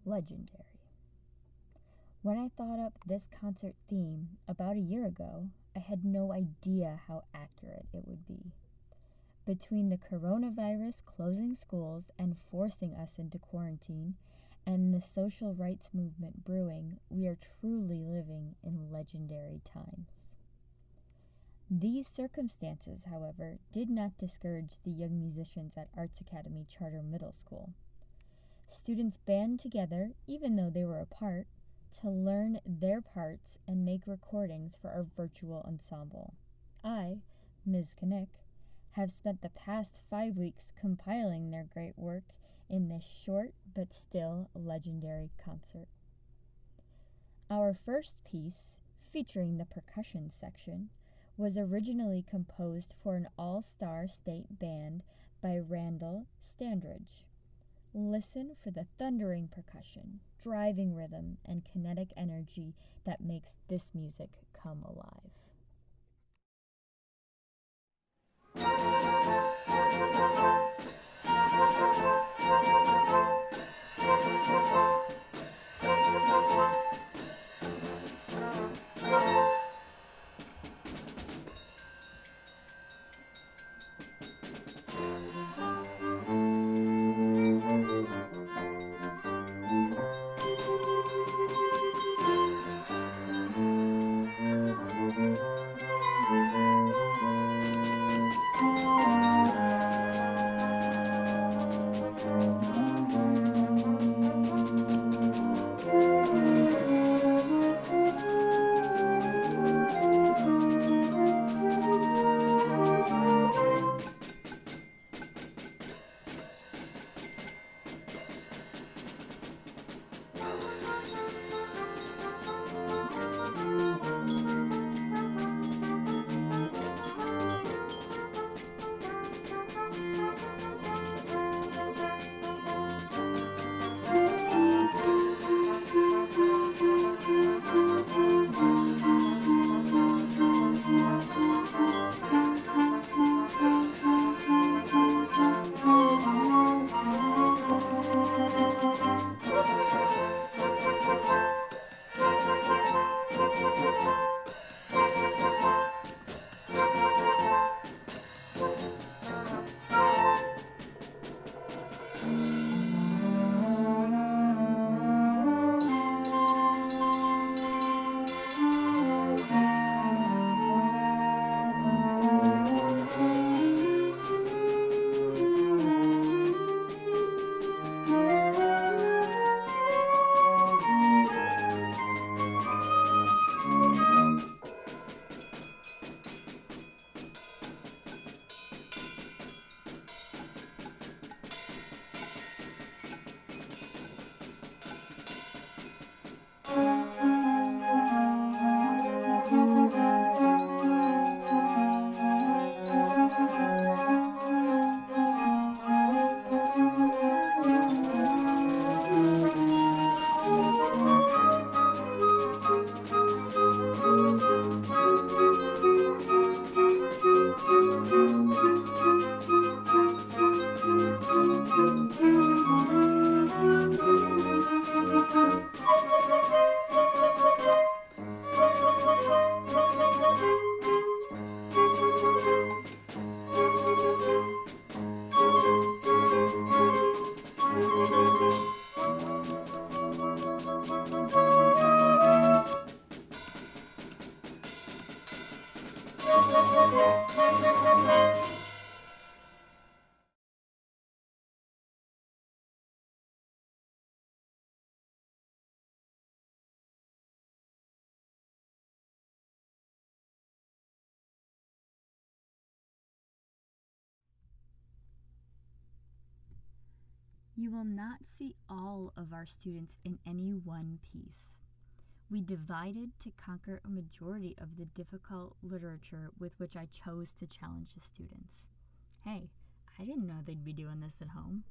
legendary. When I thought up this concert theme about a year ago, I had no idea how accurate it would be. Between the coronavirus closing schools and forcing us into quarantine, and the social rights movement brewing, we are truly living in legendary times. These circumstances, however, did not discourage the young musicians at Arts Academy Charter Middle School. Students band together, even though they were apart, to learn their parts and make recordings for our virtual ensemble. I, Ms. Knick, have spent the past 5 weeks compiling their great work in this short but still legendary concert. Our first piece, featuring the percussion section, was originally composed for an all-star state band by Randall Standridge. Listen for the thundering percussion, driving rhythm, and kinetic energy that makes this music come alive. You will not see all of our students in any one piece. We divided to conquer a majority of the difficult literature with which I chose to challenge the students. Hey, I didn't know they'd be doing this at home.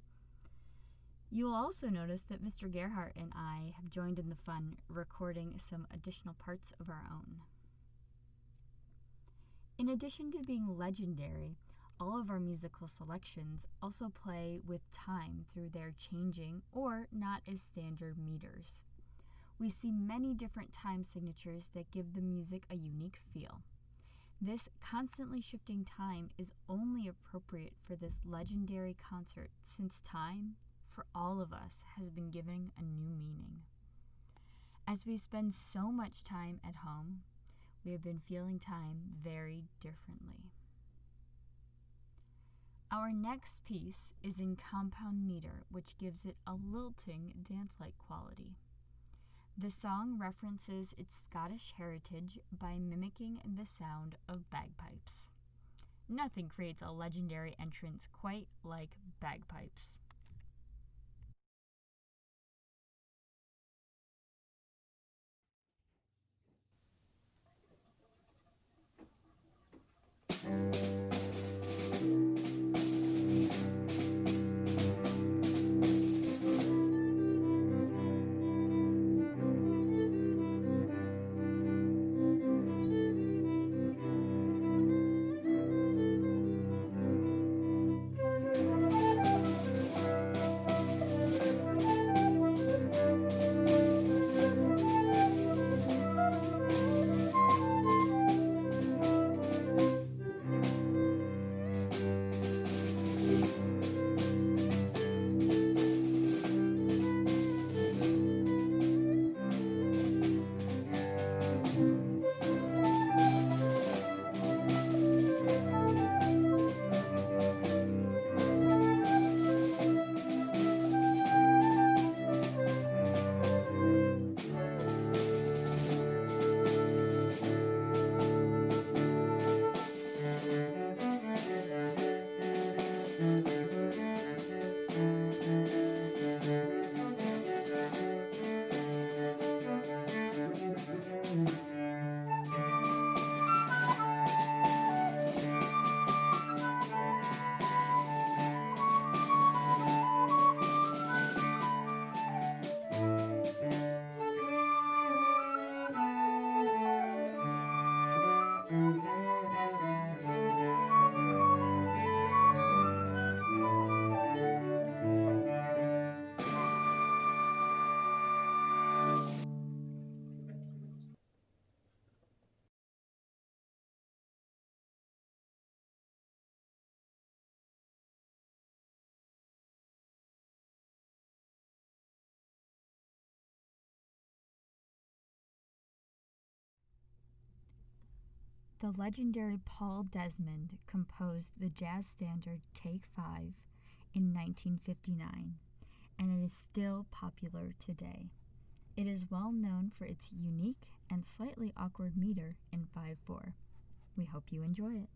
You will also notice that Mr. Gerhardt and I have joined in the fun, recording some additional parts of our own. In addition to being legendary, All of our musical selections also play with time through their changing or not as standard meters. We see many different time signatures that give the music a unique feel. This constantly shifting time is only appropriate for this legendary concert since time, for all of us, has been given a new meaning. As we spend so much time at home, we have been feeling time very differently. Our next piece is in compound meter, which gives it a lilting dance-like quality. The song references its Scottish heritage by mimicking the sound of bagpipes. Nothing creates a legendary entrance quite like bagpipes. The legendary Paul Desmond composed the jazz standard Take 5 in 1959, and it is still popular today. It is well known for its unique and slightly awkward meter in 5/4. We hope you enjoy it.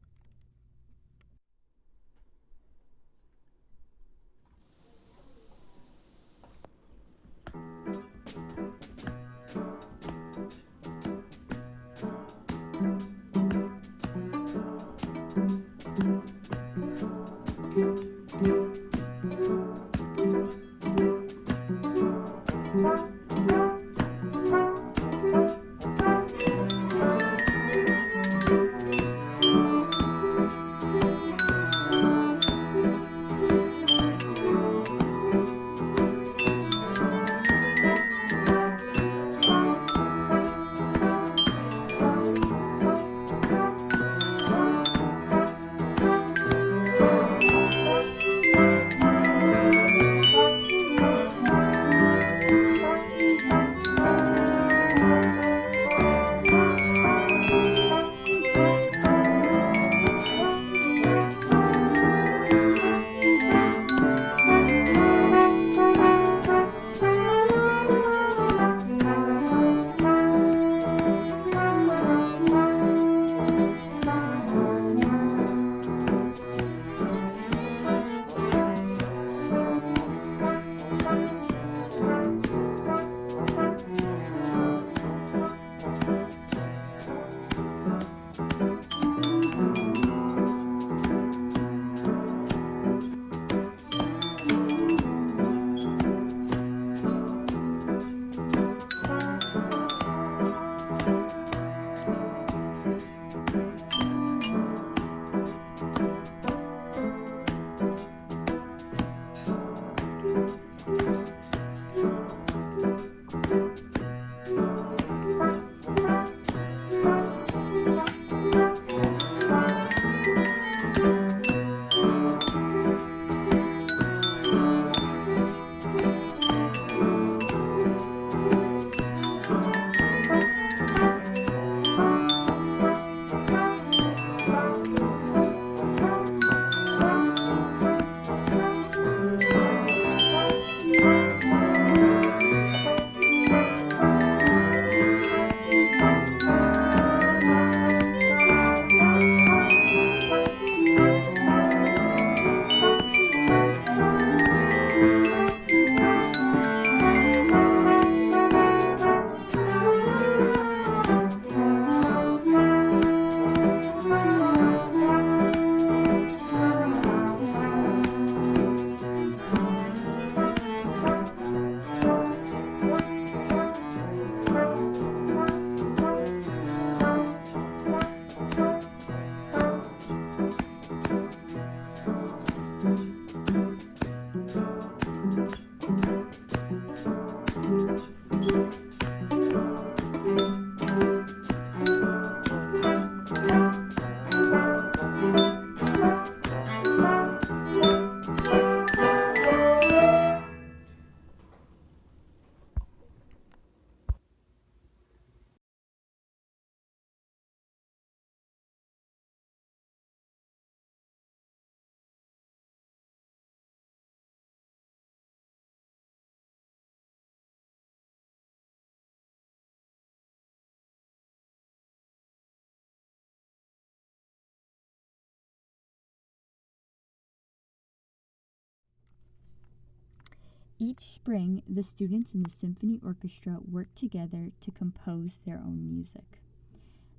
Each spring, the students in the symphony orchestra worked together to compose their own music.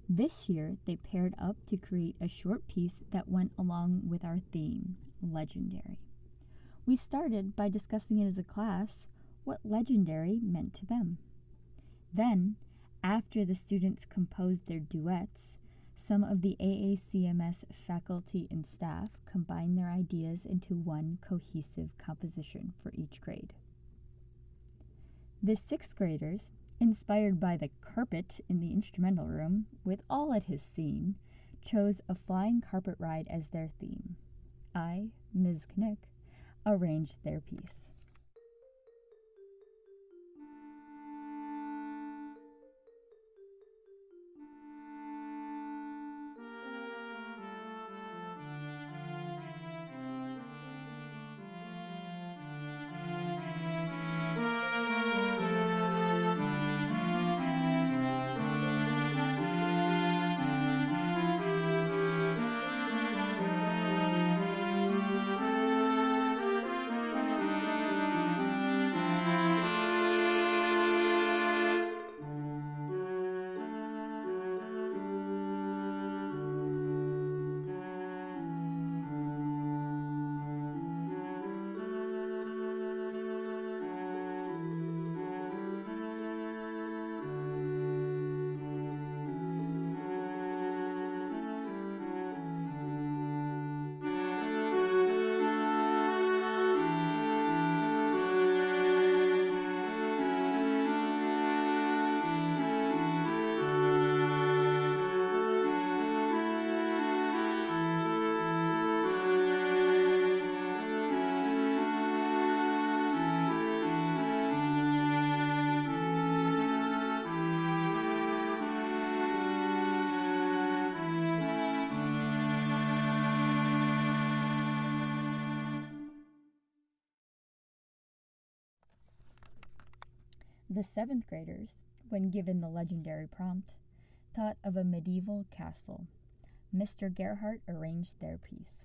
This year, they paired up to create a short piece that went along with our theme, legendary. We started by discussing it as a class what legendary meant to them. Then, after the students composed their duets, some of the AACMS faculty and staff combined their ideas into one cohesive composition for each grade. The sixth graders, inspired by the carpet in the instrumental room, with all it has seen, chose a flying carpet ride as their theme. I, Ms. Knick, arranged their piece. The seventh graders, when given the legendary prompt, thought of a medieval castle. Mr. Gerhardt arranged their piece.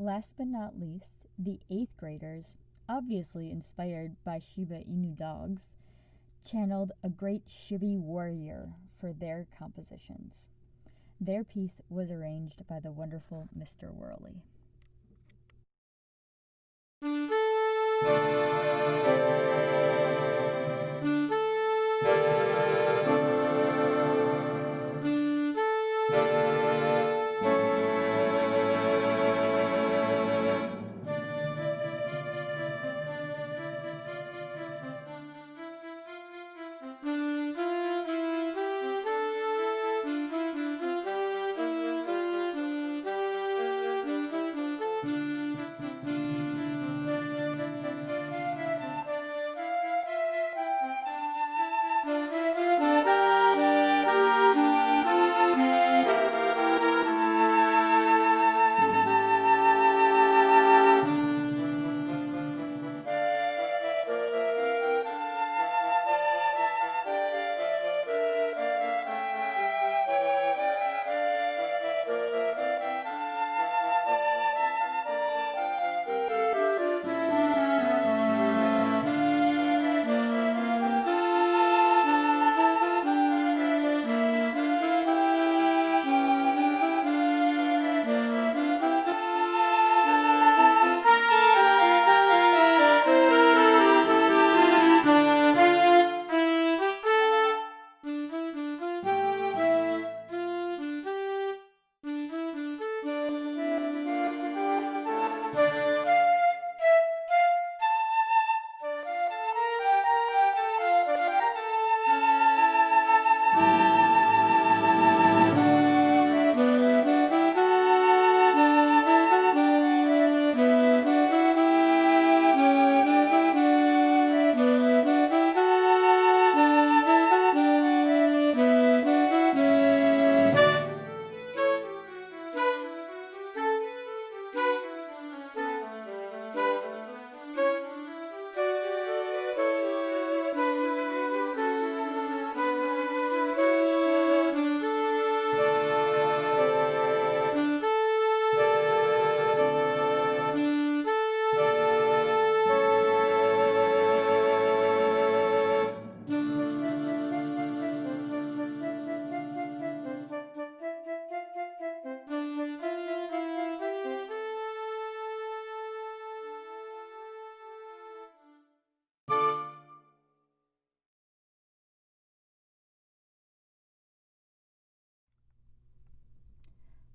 Last but not least, the eighth graders, obviously inspired by Shiba Inu dogs, channeled a great Shibi warrior for their compositions. Their piece was arranged by the wonderful Mr. Worley.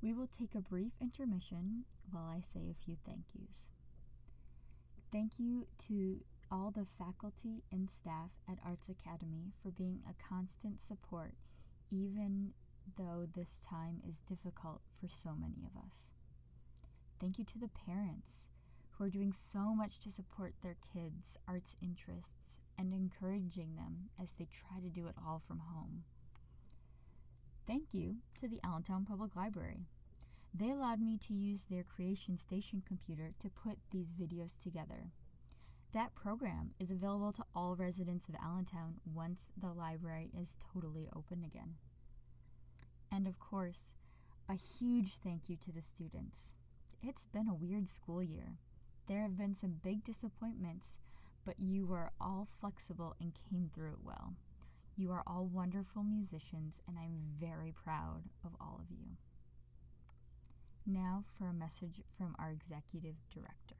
We will take a brief intermission while I say a few thank yous. Thank you to all the faculty and staff at Arts Academy for being a constant support, even though this time is difficult for so many of us. Thank you to the parents who are doing so much to support their kids' arts interests and encouraging them as they try to do it all from home. Thank you to the Allentown Public Library. They allowed me to use their Creation Station computer to put these videos together. That program is available to all residents of Allentown once the library is totally open again. And of course, a huge thank you to the students. It's been a weird school year. There have been some big disappointments, but you were all flexible and came through it well. You are all wonderful musicians, and I'm very proud of all of you. Now for a message from our executive director.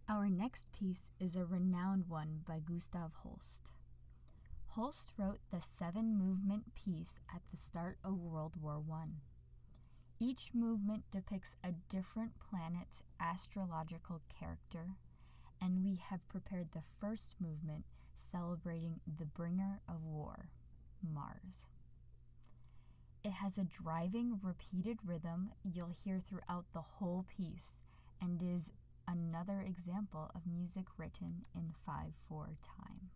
Our next piece is a renowned one by Gustav Holst. Holst wrote the 7-movement piece at the start of World War I. Each movement depicts a different planet's astrological character, and we have prepared the first movement celebrating the bringer of war, Mars. It has a driving, repeated rhythm you'll hear throughout the whole piece and is another example of music written in 5/4 time.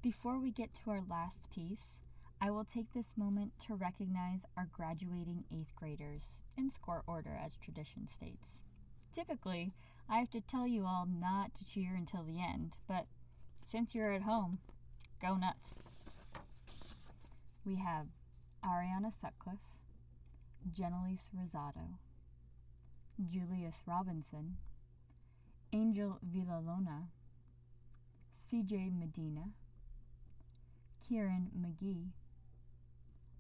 Before we get to our last piece, I will take this moment to recognize our graduating 8th graders in score order as tradition states. Typically, I have to tell you all not to cheer until the end, but since you're at home, go nuts. We have Ariana Sutcliffe, Genelise Rosado, Julius Robinson, Angel Villalona, CJ Medina, Kieran McGee,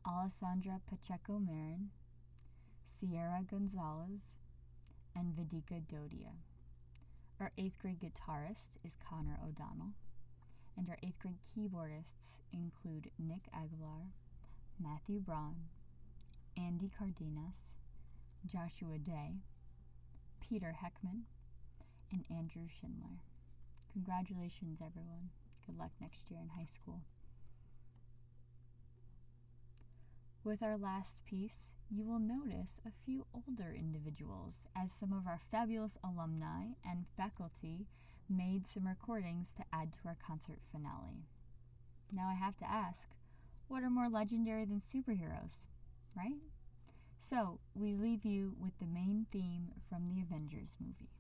Alessandra Pacheco Marin, Sierra Gonzalez, and Vedika Dodia. Our 8th grade guitarist is Connor O'Donnell, and our 8th grade keyboardists include Nick Aguilar, Matthew Braun, Andy Cardenas, Joshua Day, Peter Heckman, and Andrew Schindler. Congratulations, everyone. Good luck next year in high school. With our last piece, you will notice a few older individuals as some of our fabulous alumni and faculty made some recordings to add to our concert finale. Now I have to ask, what are more legendary than superheroes, right? So we leave you with the main theme from the Avengers movie.